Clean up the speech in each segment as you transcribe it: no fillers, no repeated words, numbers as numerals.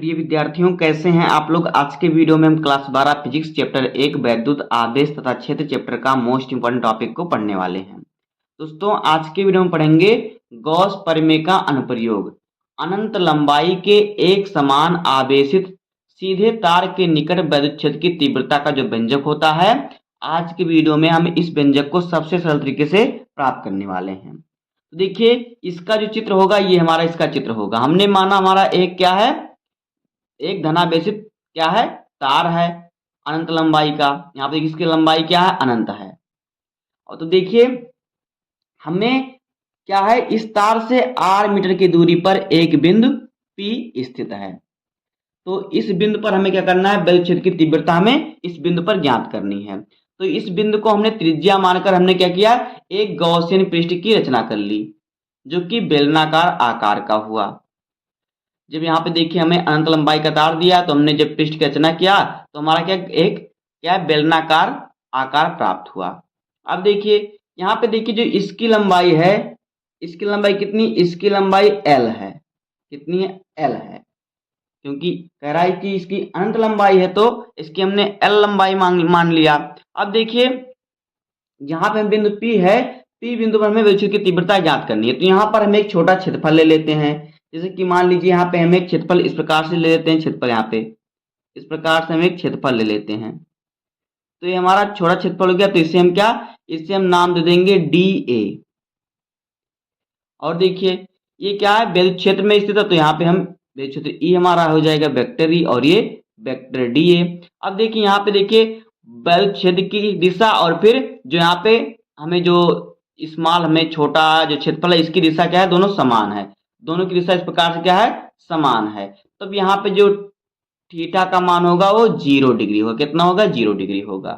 प्रिय विद्यार्थियों, कैसे हैं आप लोग। आज के वीडियो में हम क्लास 12 फिजिक्स चैप्टर 1 वैद्युत आवेश तथा क्षेत्र चैप्टर का मोस्ट इंपोर्टेंट टॉपिक को पढ़ने वाले हैं। दोस्तों, आज के वीडियो में पढ़ेंगे गॉस प्रमेय का अनुप्रयोग। अनंत लंबाई के एक समान आवेशित सीधे तार के निकट वैद्युत क्षेत्र की तीव्रता का जो व्यंजक होता है, आज के वीडियो में हम इस व्यंजक को सबसे सरल तरीके से प्राप्त करने वाले हैं। तो देखिए, इसका जो चित्र होगा ये हमारा इसका चित्र होगा। हमने माना हमारा एक क्या है, एक धनावेशित क्या है, तार है अनंत लंबाई का। यहाँ पे इसकी लंबाई क्या है, अनंत है। और तो देखिए हमें क्या है, इस तार से r मीटर की दूरी पर एक बिंदु P स्थित है। तो इस बिंदु पर हमें क्या करना है, वैद्युत क्षेत्र की तीव्रता हमें इस बिंदु पर ज्ञात करनी है। तो इस बिंदु को हमने त्रिज्या मानकर हमने क्या किया, एक गॉसियन पृष्ठ की रचना कर ली जो कि बेलनाकार आकार का हुआ। जब यहाँ पे देखिए हमें अनंत लंबाई का तार दिया तो हमने जब पृष्ठ की रचना किया तो हमारा क्या बेलनाकार आकार प्राप्त हुआ। अब देखिए यहाँ पे देखिए जो इसकी लंबाई है, इसकी लंबाई कितनी, इसकी लंबाई L है। कितनी है, L है। क्योंकि कह रहा है कि इसकी अनंत लंबाई है तो इसकी हमने L लंबाई मान लिया। अब देखिए यहाँ पे बिंदु P है, P बिंदु पर हमें वैद्युत की तीव्रता ज्ञात करनी है। तो यहाँ पर हम एक छोटा क्षेत्रफल ले लेते हैं। जैसे कि मान लीजिए यहाँ पे हम एक क्षेत्रफल इस प्रकार से ले लेते हैं, क्षेत्रफल यहाँ पे इस प्रकार से हम एक क्षेत्रफल ले लेते हैं। तो ये हमारा छोटा क्षेत्रफल हो गया। तो इससे हम नाम दे देंगे DA। और देखिए ये क्या है, वैद्युत क्षेत्र में स्थित है तो यहाँ पे हम वैद्युत क्षेत्र E हमारा हो जाएगा वेक्टर E और ये वेक्टर DA। अब देखिए यहाँ पे देखिए वैद्युत क्षेत्र की दिशा और फिर जो यहाँ पे हमें जो स्मॉल हमें छोटा जो क्षेत्रफल है इसकी दिशा क्या है, दोनों समान है। दोनों की दिशा इस प्रकार से क्या है, समान है। तब यहाँ पे जो थीटा का मान होगा वो 0 डिग्री होगा। कितना होगा, 0 डिग्री होगा।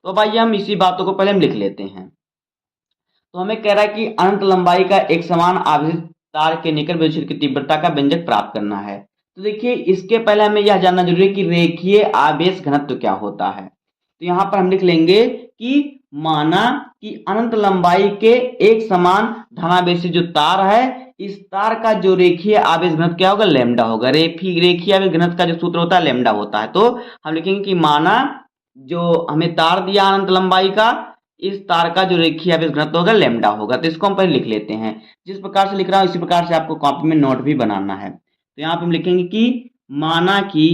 तो अब आइए हम इसी बातों को पहले हम लिख लेते हैं। तो हमें कह रहा है कि अनंत लंबाई का एक समान आवेशित तार के निकट वैद्युत क्षेत्र की तीव्रता का व्यंजक प्राप्त करना है। तो देखिए इसके पहले हमें यह जानना जरूरी है कि रेखीय आवेश घनत्व क्या होता है। तो यहाँ पर हम लिख लेंगे कि माना कि अनंत लंबाई के एक समान धनावेशित जो तार है, इस तार का जो रेखीय आवेश घनत्व क्या होगा, लैम्डा होगा। रेखीय आवेश घनत्व का जो सूत्र होता है लैम्डा होता है। तो हम लिखेंगे कि माना जो हमें तार दिया अनंत लंबाई का, इस तार का जो रेखीय आवेश घनत्व होगा लैम्डा होगा। तो इसको हम पहले लिख लेते हैं। जिस प्रकार से लिख रहा हूं इसी प्रकार से आपको कॉपी में नोट भी बनाना है। तो यहाँ पे हम लिखेंगे कि माना कि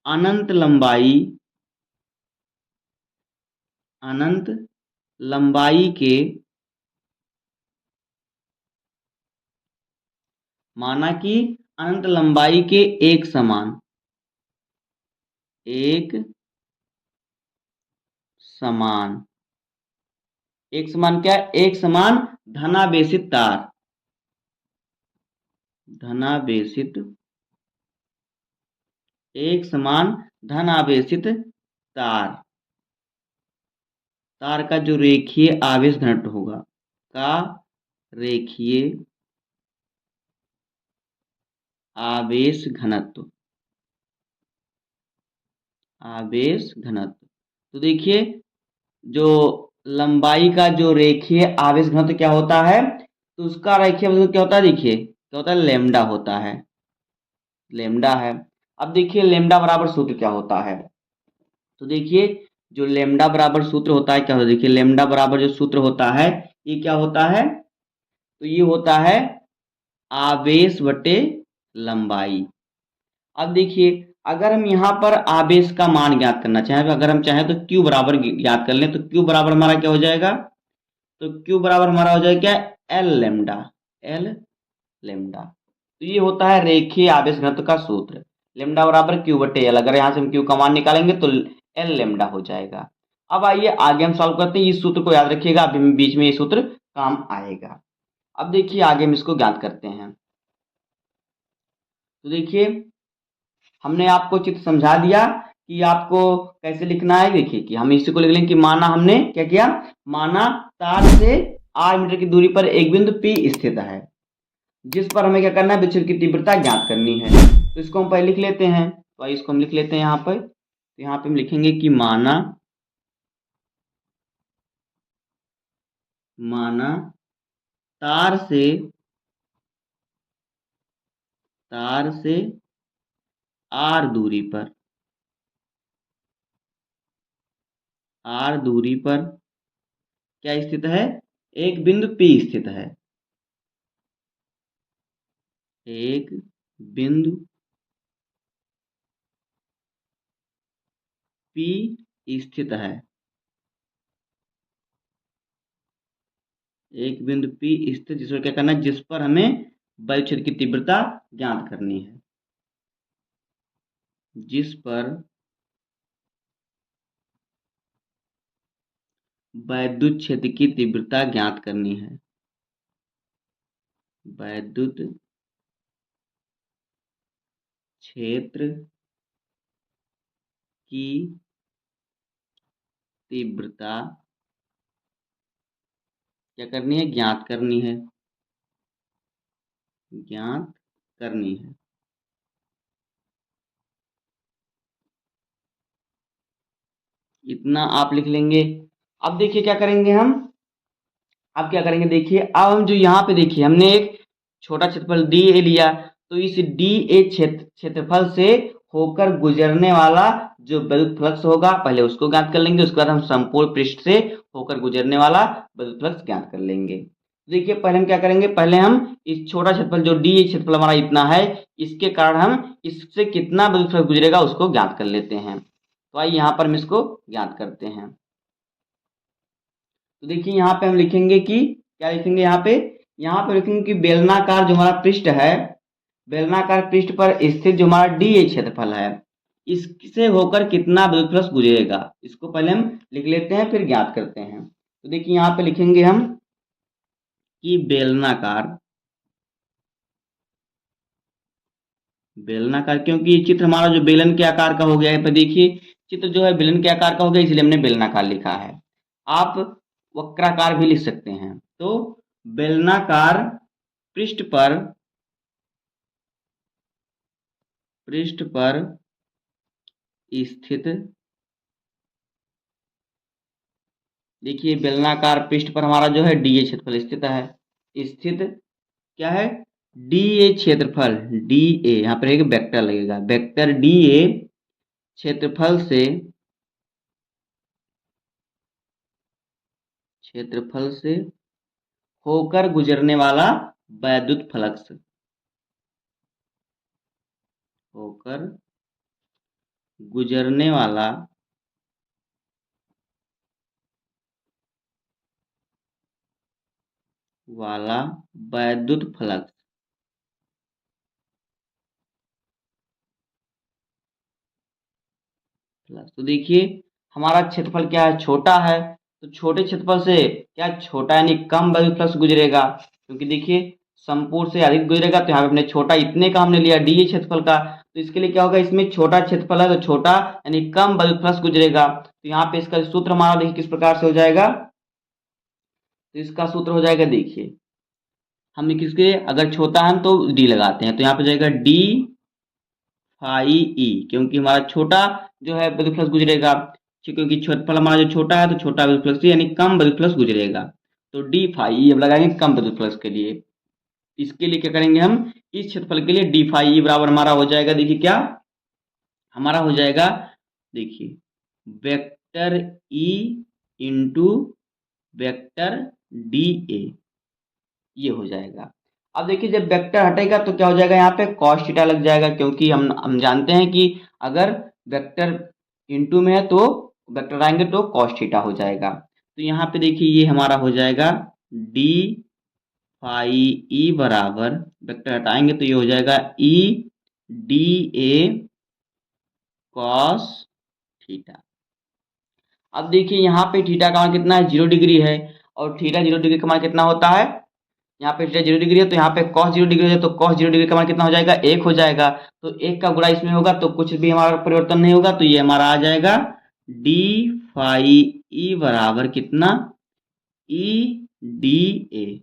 अनंत लंबाई के माना कि अनंत लंबाई के एक समान क्या, एक समान धनावेशित तार एक समान धनावेशित तार का जो रेखीय आवेश घनत्व होगा का रेखीय आवेश घनत्व तो देखिए जो लंबाई का जो रेखीय आवेश घनत्व क्या होता है, तो उसका रेखीय आवेश क्या होता है, देखिए क्या होता है, लैम्डा होता है। लैम्डा है। अब देखिए लैम्डा बराबर सूत्र क्या होता है। तो देखिए जो लैम्डा बराबर सूत्र होता है क्या होता है, देखिए लैम्डा बराबर जो सूत्र होता है ये क्या होता है, तो ये होता है आवेश बटे लंबाई। अब देखिए अगर हम यहाँ पर आवेश का मान ज्ञात करना चाहें, अगर हम चाहें तो Q बराबर ज्ञात कर लें। तो Q बराबर हमारा क्या हो जाएगा, तो Q बराबर हमारा हो जाएगा क्या, L लैम्डा। तो ये होता है रेखीय आवेश घनत्व का सूत्र, लैम्डा बराबर Q बटे L। अगर यहाँ से हम Q का मान निकालेंगे तो L लैम्डा हो जाएगा। अब आइए आगे हम सॉल्व करते हैं। इस सूत्र को याद रखिएगा, अभी बीच में ये सूत्र काम आएगा। अब देखिए आगे हम इसको ज्ञात करते हैं। तो देखिए हमने आपको चित्र समझा दिया कि आपको कैसे लिखना है। देखिए कि हम इसी को लिख लें कि माना हमने क्या किया, माना तार से r मीटर की दूरी पर एक बिंदु P स्थित है जिस पर हमें क्या करना है, विचलन की तीव्रता ज्ञात करनी है। तो इसको हम पहले लिख लेते हैं। तो इसको हम लिख लेते हैं यहाँ पर। तो यहाँ पे हम लिखेंगे कि माना तार से आर दूरी पर क्या स्थित है? एक बिंदु P स्थित है। एक बिंदु P स्थित है। एक बिंदु P स्थित, जिस पर क्या करना है? जिस पर हमें वायु क्षेत्र की तीव्रता ज्ञात करनी है। जिस पर वैद्युत क्षेत्र की तीव्रता ज्ञात करनी है। वैद्युत क्षेत्र की तीव्रता क्या करनी है? ज्ञात करनी है। ज्ञात करनी है। इतना आप लिख लेंगे। अब देखिए क्या करेंगे हम, अब क्या करेंगे देखिए, अब हम जो यहाँ पे देखिए हमने एक छोटा क्षेत्रफल डी ए लिया, तो इस डी ए क्षेत्रफल से होकर गुजरने वाला जो विद्युत फ्लक्स होगा पहले उसको ज्ञात कर लेंगे, उसके बाद हम संपूर्ण पृष्ठ से होकर गुजरने वाला विद्युत फ्लक्स ज्ञात कर लेंगे। देखिए पहले हम क्या करेंगे, पहले हम इस छोटा क्षेत्रफल जो डी ए क्षेत्रफल हमारा इतना है, इसके कारण हम इससे कितना विद्युत फ्लक्स गुजरेगा उसको ज्ञात कर लेते हैं। तो आइए यहाँ पर हम इसको ज्ञात करते हैं। तो देखिए यहाँ पे हम लिखेंगे कि क्या लिखेंगे, यहाँ पे लिखेंगे कि बेलनाकार जो हमारा पृष्ठ है, बेलनाकार पृष्ठ पर स्थित जो हमारा डी ए क्षेत्रफल है, इससे होकर कितना विद्युत फ्लक्स गुजरेगा, इसको पहले हम लिख लेते हैं फिर ज्ञात करते हैं। तो देखिए यहाँ पे लिखेंगे हम कि बेलनाकार, क्योंकि ये चित्र हमारा जो बेलन के आकार का हो गया है, पर देखिए चित्र जो है बेलन के आकार का हो गया, इसलिए हमने बेलनाकार लिखा है। आप वक्राकार भी लिख सकते हैं। तो बेलनाकार पृष्ठ पर स्थित, देखिए बेलनाकार पृष्ठ पर हमारा जो है डी ए क्षेत्रफल स्थित है। स्थित क्या है? डी ए क्षेत्रफल, डी ए यहाँ पर एक वेक्टर लगेगा, वेक्टर डी ए क्षेत्रफल से होकर गुजरने वाला वैद्युत फ्लक्स, होकर गुजरने वाला वैद्युत फ्लक्स, तो देखिए हमारा क्षेत्रफल क्या है? छोटा है, तो छोटे क्षेत्रफल से क्या छोटा यानी कम वैद्युत फ्लक्स गुजरेगा, क्योंकि देखिए संपूर्ण से अधिक गुजरेगा, तो यहाँ पे हमने छोटा इतने का हमने लिया डी ए क्षेत्रफल का, तो इसके लिए क्या होगा, इसमें छोटा क्षेत्रफल है तो छोटा यानी कम वैद्युत फ्लक्स गुजरेगा। तो यहाँ पे इसका सूत्र हमारा देखिए किस प्रकार से हो जाएगा, तो इसका सूत्र हो जाएगा, देखिए हम किसके अगर छोटा है तो डी लगाते हैं, तो यहाँ पे जाएगा डी फाई ई, क्योंकि हमारा छोटा जो है विद्युत फ्लक्स गुजरेगा, क्योंकि क्षेत्रफल हमारा जो छोटा है तो छोटा विद्युत फ्लक्स यानी कम विद्युत फ्लक्स गुजरेगा। तो डी फाई ई अब लगाएंगे कम विद्युत फ्लक्स के लिए। इसके लिए क्या करेंगे हम, इस क्षेत्रफल के लिए डी फाई ई बराबर हमारा हो जाएगा, देखिए क्या हमारा हो जाएगा, देखिए vector E into vector D A, ये हो जाएगा। अब देखिए जब वेक्टर हटेगा तो क्या हो जाएगा, यहाँ पे कॉस थीटा लग जाएगा, क्योंकि हम जानते हैं कि अगर वेक्टर इंटू में है तो वेक्टर आएंगे तो कॉस थीटा हो जाएगा। तो यहाँ पे देखिए ये हमारा हो जाएगा डी फाई ई बराबर, वेक्टर हटाएंगे तो ये हो जाएगा E D A cos theta. अब देखिए यहाँ पे थीटा का मान कितना है, 0 डिग्री है, और थीटा 0 डिग्री का मान कितना होता है, यहाँ पे थीटा 0 डिग्री है तो यहाँ पे कॉस 0 डिग्री है, तो कॉस 0 डिग्री का मान कितना हो जाएगा, 1 हो जाएगा। तो 1 का गुणा इसमें होगा तो कुछ भी हमारा परिवर्तन नहीं होगा, तो ये हमारा आ जाएगा डी फाई ई बराबर कितना, ई डी ए,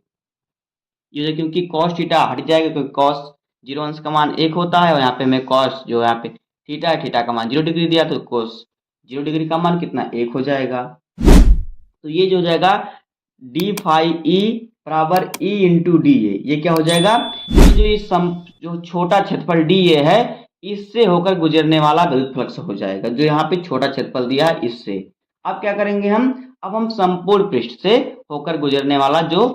ये क्योंकि कॉस थीटा हट जाएगा, क्योंकि कॉस 0 अंश का मान 1 होता है, और यहाँ पे मैं कॉस जो यहाँ पे थीटा है, थीटा का मान 0 डिग्री दिया तो कॉस 0 डिग्री का मान कितना, 1 हो जाएगा। तो ये जो हो जाएगा डी फाई ई बराबर ई इंटू डी ए। ये क्या हो जाएगा, ये जो जो छोटा क्षेत्रफल डी ए है इससे होकर गुजरने वाला विद्युत फ्लक्स हो जाएगा, जो यहाँ पे छोटा क्षेत्रफल दिया है इससे। अब क्या करेंगे हम, अब हम संपूर्ण पृष्ठ से होकर गुजरने वाला जो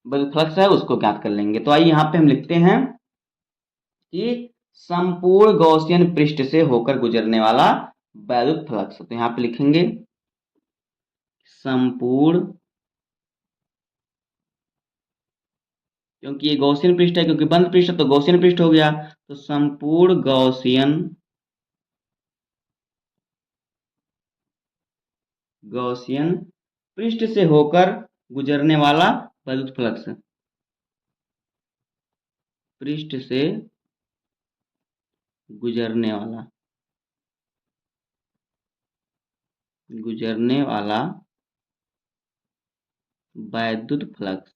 विद्युत फ्लक्स है उसको ज्ञात कर लेंगे। तो आइए यहाँ पे हम लिखते हैं कि संपूर्ण गॉसियन पृष्ठ से होकर गुजरने वाला वैद्युत फ्लक्स। तो यहाँ पे लिखेंगे संपूर्ण, क्योंकि ये गॉसियन पृष्ठ है, क्योंकि बंद पृष्ठ है तो गॉसियन पृष्ठ हो गया। तो संपूर्ण गॉसियन पृष्ठ से होकर गुजरने वाला वैद्युत फ्लक्स, पृष्ठ से गुजरने वाला वैद्युत फ्लक्स,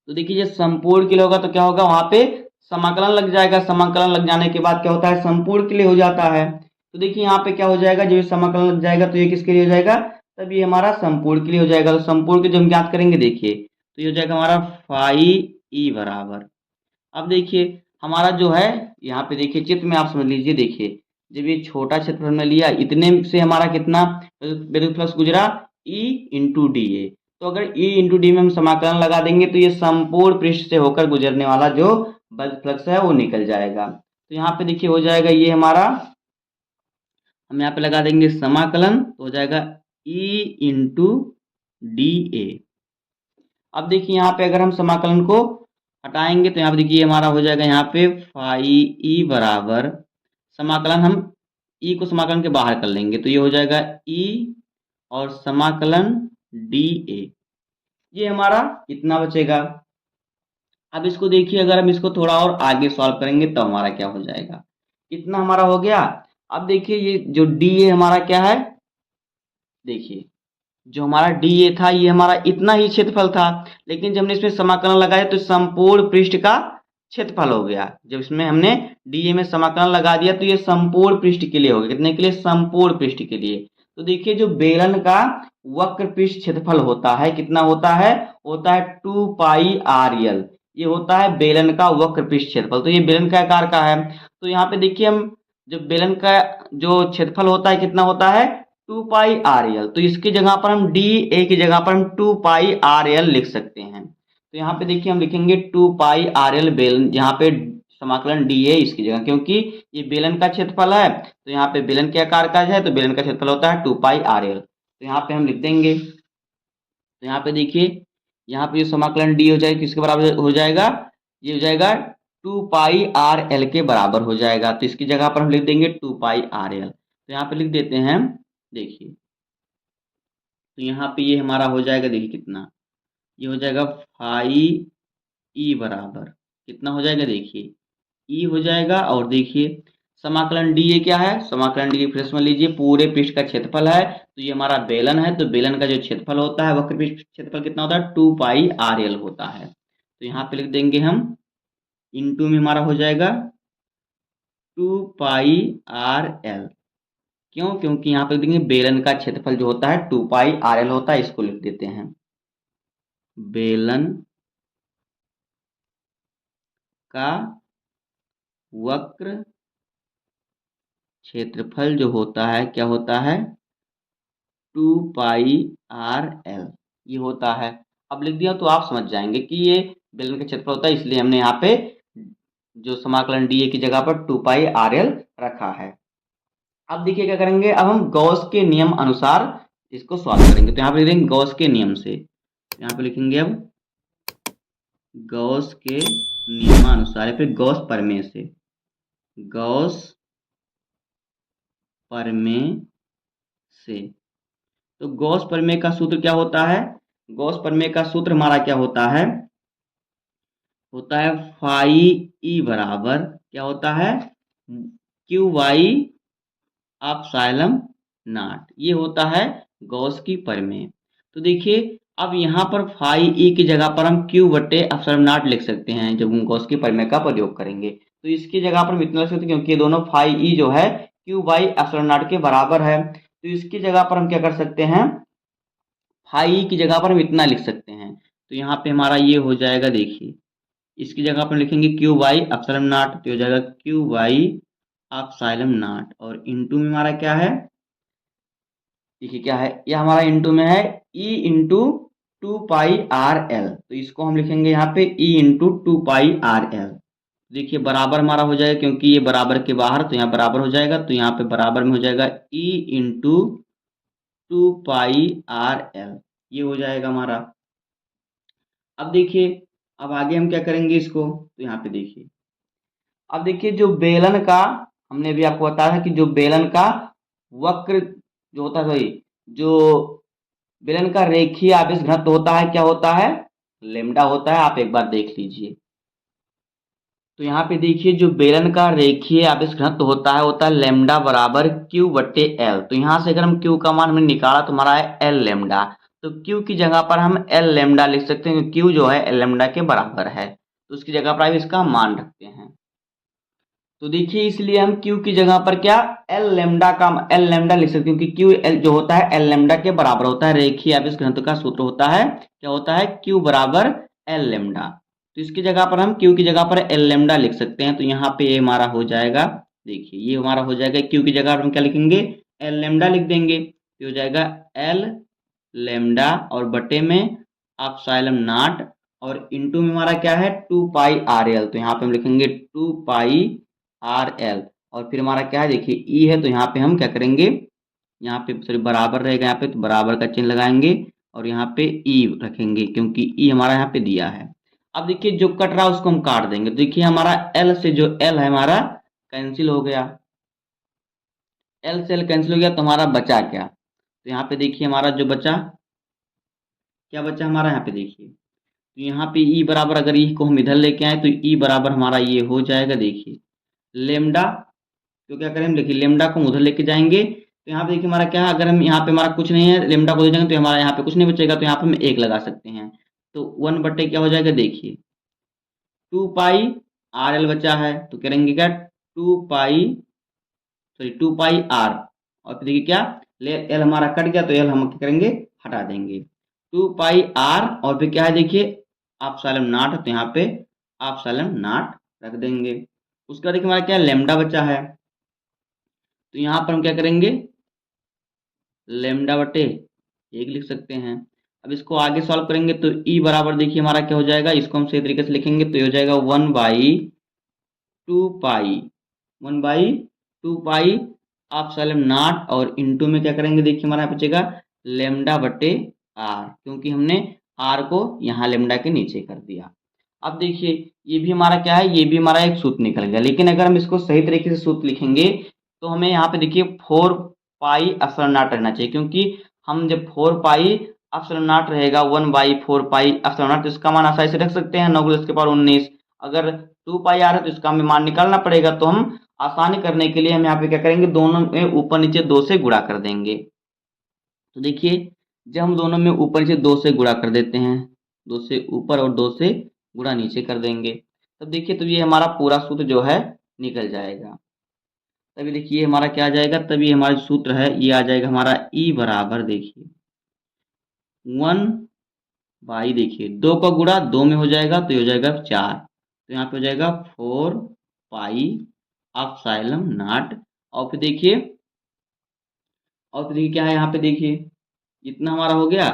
तो देखिए जब संपूर्ण के लिए होगा तो क्या होगा, वहां पे समाकलन लग जाएगा। समाकलन लग जाने के बाद क्या होता है, संपूर्ण के लिए हो जाता है। तो देखिए यहाँ पे क्या हो जाएगा, जब समाकलन लग जाएगा तो ये किसके लिए हो जाएगा, तब ये हमारा संपूर्ण के लिए हो जाएगा। तो संपूर्ण के जब हम ज्ञात करेंगे देखिए तो ये हो जाएगा हमारा फाई ई बराबर। अब देखिए हमारा जो है यहाँ पे देखिए चित्र में आप समझ लीजिए, देखिए जब ये छोटा क्षेत्रफल में लिया इतने से हमारा कितना विद्युत फ्लक्स गुजरा, ई इंटू डी ए। तो अगर ई इंटू डी में हम समाकलन लगा देंगे तो ये संपूर्ण पृष्ठ से होकर गुजरने वाला जो विद्युत फ्लक्स है वो निकल जाएगा। तो यहाँ पे देखिए हो जाएगा ये हमारा, हम यहाँ पे लगा देंगे समाकलन, तो हो जाएगा ई इंटू डी ए। अब देखिए यहाँ पे अगर हम समाकलन को हटाएंगे तो यहाँ पे देखिए हमारा हो जाएगा यहाँ पे फाई ई बराबर, समाकलन हम ई को समाकलन के बाहर कर लेंगे तो ये हो जाएगा ई और समाकलन डी ए। ये हमारा इतना बचेगा। अब इसको देखिए अगर हम इसको थोड़ा और आगे सॉल्व करेंगे तो हमारा क्या हो जाएगा, इतना हमारा हो गया। अब देखिए ये जो डी ए हमारा क्या है, देखिए जो हमारा डी ए था ये हमारा इतना ही क्षेत्रफल था, लेकिन जब हमने इसमें समाकलन लगाया तो संपूर्ण पृष्ठ का क्षेत्रफल हो गया। जब इसमें हमने डी ए में समाकलन लगा दिया तो ये संपूर्ण पृष्ठ के लिए हो गया। कितने के लिए, संपूर्ण पृष्ठ के लिए। तो देखिए जो बेलन का वक्र पृष्ठ क्षेत्रफल होता है कितना होता है 2 पाई आर एल। ये होता है बेलन का वक्र पृष्ठ क्षेत्रफल। तो ये बेलन का आकार का है। तो यहाँ पे देखिए हम जब बेलन का जो क्षेत्रफल होता है कितना होता है 2 पाई आर एल, तो इसकी जगह पर हम डी ए की जगह पर हम 2 पाई आर एल लिख सकते हैं। तो यहाँ पे देखिए हम लिखेंगे 2 पाई आर एल बेलन, यहाँ पे समाकलन डी ए इसकी जगह, क्योंकि ये बेलन का क्षेत्रफल है तो यहाँ पे बेलन के आकार का है तो बेलन का क्षेत्रफल होता है 2 पाई आर एल। तो यहाँ पे हम लिख देंगे, तो यहाँ पे देखिए यहाँ पे जो समाकलन डी हो जाएगा किसके बराबर हो जाएगा, ये हो जाएगा 2 पाई आर एल के बराबर हो जाएगा। तो इसकी जगह पर हम लिख देंगे 2 पाई आर एल। तो यहाँ पे लिख देते हैं, देखिए तो यहाँ पे ये हमारा हो जाएगा, देखिए कितना ये हो जाएगा फाई ई बराबर कितना हो जाएगा, देखिए ई हो जाएगा। और देखिए समाकलन डी ए क्या है, समाकलन डी ए फिर समझ लीजिए पूरे पृष्ठ का क्षेत्रफल है। तो ये हमारा बेलन है, तो बेलन का जो क्षेत्रफल होता है वक्र पृष्ठ क्षेत्रफल कितना होता है 2 पाई आर एल होता है। तो यहाँ पे लिख देंगे हम इंटू में हमारा हो जाएगा 2 पाई आर एल। क्यों, क्योंकि यहाँ पे देखेंगे बेलन का क्षेत्रफल जो होता है 2 पाई आर एल होता है, इसको लिख देते हैं बेलन का वक्र क्षेत्रफल जो होता है क्या होता है 2 पाई आर एल ये होता है। अब लिख दिया तो आप समझ जाएंगे कि ये बेलन का क्षेत्रफल होता है, इसलिए हमने यहाँ पे जो समाकलन डी ए की जगह पर 2 पाई आर एल रखा है। अब देखिए क्या करेंगे, अब हम गॉस के नियम अनुसार इसको सॉल्व करेंगे। तो यहाँ पे लिखेंगे गॉस के नियम से, यहाँ पे लिखेंगे अब गॉस के नियमानुसार या फिर गॉस प्रमेय से, गॉस प्रमेय से। तो गॉस प्रमेय का सूत्र क्या होता है, गॉस प्रमेय का सूत्र हमारा क्या होता है फाई ई बराबर क्या होता है क्यू वाई एप्सिलॉन नॉट। ये होता है गॉस की प्रमेय। तो देखिए अब यहाँ पर फाई ई की जगह पर हम क्यू बट्टे एप्सिलॉन नॉट लिख सकते हैं जब हम गॉस की प्रमेय का प्रयोग करेंगे। तो इसकी जगह पर हम इतना लिख सकते हैं क्योंकि ये दोनों फाई ई जो है क्यू बाई एप्सिलॉन नॉट के बराबर है। तो इसकी जगह पर हम क्या कर सकते हैं, फाई की जगह पर हम इतना लिख सकते हैं। तो यहाँ पे हमारा ये हो जाएगा, देखिए इसकी जगह पर लिखेंगे क्यू बाई एप्सिलॉन नॉट, तो हो जाएगा क्यू बाई एप्सिलॉन नॉट, और इनटू में हमारा क्या है, देखिए क्या है, ये हमारा इनटू में है E into two pi R L. तो इसको हम लिखेंगे यहाँ पे E into two pi R L. देखिए बराबर हमारा हो जाएगा, क्योंकि ये बराबर के बाहर, तो यहाँ बराबर हो जाएगा, तो यहाँ पे बराबर में हो जाएगा E into two pi R L, ये हो जाएगा हमारा। अब देखिए, अब आगे हम क्या करेंगे इसको, तो यहाँ पे देखिए, अब देखिए जो बेलन का, हमने भी आपको बताया था कि जो बेलन का वक्र जो होता है, सॉरी, जो बेलन का रेखीय आवेश घनत्व होता है, क्या होता है, लेमडा होता है। आप एक बार देख लीजिए। तो यहाँ पे देखिए जो बेलन का रेखीय आवेश घनत्व होता है लेमडा बराबर क्यू बट्टे एल। तो यहाँ से अगर हम क्यू का मान हमने निकाला तो हमारा है एल लेमडा। तो क्यू की जगह पर हम एल लेमडा लिख सकते हैं, क्यू जो है एल लेमडा के बराबर है, तो उसकी जगह पर हम इसका मान रखते हैं। तो देखिए इसलिए हम क्यू की जगह पर क्या एल लेमडा लिख सकते हैं, क्योंकि क्यू एल जो होता है एल लेमडा के बराबर होता है। रेखीय आवेश घनत्व का सूत्र होता है, क्या होता है, क्यू बराबर एल लेमडा। तो इसकी जगह पर हम क्यू की जगह पर एल लेमडा लिख सकते हैं। तो यहाँ पे ये हमारा हो जाएगा, देखिए ये हमारा हो जाएगा, क्यू की जगह पर हम क्या लिखेंगे, एल लेमडा लिख देंगे। तो हो जाएगा एल लेमडा और बटे में एप्सिलॉन नॉट, और इनटू में हमारा क्या है, टू पाई आर एल। तो यहाँ पे हम लिखेंगे टू पाई आर एल, और फिर हमारा क्या है, देखिए ई है, तो यहाँ पे हम क्या करेंगे, यहाँ पे सॉरी बराबर रहेगा, यहाँ पे तो बराबर का चिन्ह लगाएंगे और यहाँ पे ई रखेंगे, क्योंकि ई हमारा यहाँ पे दिया है। अब देखिए जो कट रहा है उसको हम काट देंगे। तो देखिए हमारा एल से जो एल है हमारा कैंसिल हो गया, एल से एल कैंसिल हो गया, तो हमारा बचा क्या, तो यहाँ पे देखिए हमारा जो बचा, क्या बचा हमारा, यहाँ पे देखिए, तो यहाँ पे ई बराबर, अगर ई को हम इधर लेके आए तो ई बराबर हमारा ये हो जाएगा, देखिए लेमडा। तो क्या करें हम, देखिए लेमडा को हम उधर लेके जाएंगे, तो यहाँ पे देखिए हमारा क्या है, अगर हम यहाँ पे हमारा कुछ नहीं है, लेमडा को उधर जाएंगे तो हमारा यहाँ पे कुछ नहीं बचेगा, तो यहाँ पे हम एक लगा सकते हैं। तो वन बट्टे क्या हो जाएगा, देखिए टू पाई आर एल बचा है, तो करेंगे क्या, two pi sorry two pi r, और फिर देखिए क्या, एल हमारा कट गया, तो एल हम क्या करेंगे, हटा देंगे, टू पाई आर, और फिर क्या है देखिए एप्सिलॉन नॉट, तो यहाँ पे एप्सिलॉन नॉट रख देंगे। उसका देखिए हमारा क्या, लेमडा बचा है, तो यहाँ पर हम क्या करेंगे, लेमडा बटे एक लिख सकते हैं। अब इसको आगे सॉल्व करेंगे तो ई बराबर देखिए हमारा क्या हो जाएगा, इसको हम सही तरीके से लिखेंगे तो ये हो जाएगा one by two pi, one by two pi epsilon not, और इनटू में क्या करेंगे, देखिए हमारा बचेगा लेमडा बटे आर, क्योंकि हमने आर को यहाँ लेमडा के नीचे कर दिया। अब देखिए ये भी हमारा क्या है, ये भी हमारा एक सूत्र निकल गया, लेकिन अगर हम इसको सही तरीके से सूत्र लिखेंगे तो हमें यहाँ पे देखिए फोर पाई एप्सिलॉन नॉट रहना चाहिए, क्योंकि हम जब फोर पाई एप्सिलॉन नॉट रहेगा one by four pi epsilon not, तो इसका मान आसानी से रख सकते हैं 9×10⁻19। अगर टू पाई आ रहा है तो इसका हमें मान निकालना पड़ेगा, तो हम आसानी करने के लिए हम यहाँ पे क्या करेंगे, दोनों में ऊपर नीचे 2 से गुणा कर देंगे। तो देखिए जब हम दोनों में ऊपर नीचे 2 से गुणा कर देते हैं, 2 से ऊपर और 2 से गुणा नीचे कर देंगे, तब देखिए तो ये हमारा पूरा सूत्र जो है निकल जाएगा। तभी देखिए हमारा क्या आ जाएगा, तभी हमारा सूत्र है ये आ जाएगा हमारा ई बराबर, देखिए वन बाई, देखिए 2 का गुणा 2 में हो जाएगा तो ये हो जाएगा 4, तो यहाँ पे हो जाएगा 4 पाई एप्सिलॉन नॉट, और फिर देखिए, और फिर देखिए क्या है यहाँ पे, देखिए इतना हमारा हो गया,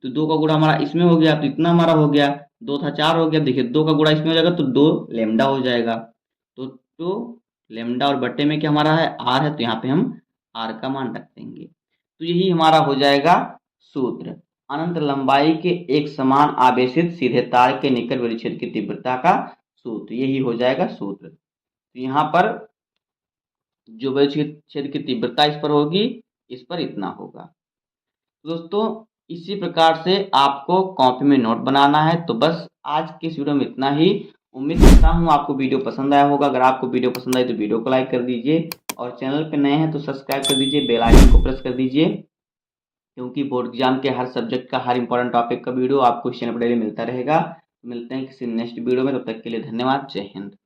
तो 2 का गुणा हमारा इसमें हो गया, तो इतना हमारा हो गया, 2 था 4 हो गया, देखिए 2 का गुणा इसमें हो जाएगा तो 2 लेमडा हो जाएगा, तो 2 लेमडा, और बट्टे में क्या हमारा है, आर है, तो यहाँ पे हम आर का मान रख देंगे। तो यही हमारा हो जाएगा सूत्र, अनंत लंबाई के एक समान आवेशित सीधे तार के निकट परिच्छेद की तीव्रता का सूत्र, यही हो जाएगा सूत्र। तो यहाँ पर जो परिच्छेद की तीव्रता इस पर होगी, इस पर इतना होगा। दोस्तों इसी प्रकार से आपको कॉपी में नोट बनाना है। तो बस आज की इस वीडियो में इतना ही। उम्मीद करता हूँ आपको वीडियो पसंद आया होगा। अगर आपको वीडियो पसंद आई तो वीडियो को लाइक कर दीजिए, और चैनल पे नए हैं तो सब्सक्राइब कर दीजिए, बेल आइकन को प्रेस कर दीजिए, क्योंकि बोर्ड एग्जाम के हर सब्जेक्ट का हर इंपॉर्टेंट टॉपिक का वीडियो आपको इस चैनल पर डेली मिलता रहेगा। मिलते हैं किसी नेक्स्ट वीडियो में, तब तक के लिए धन्यवाद, जय हिंद।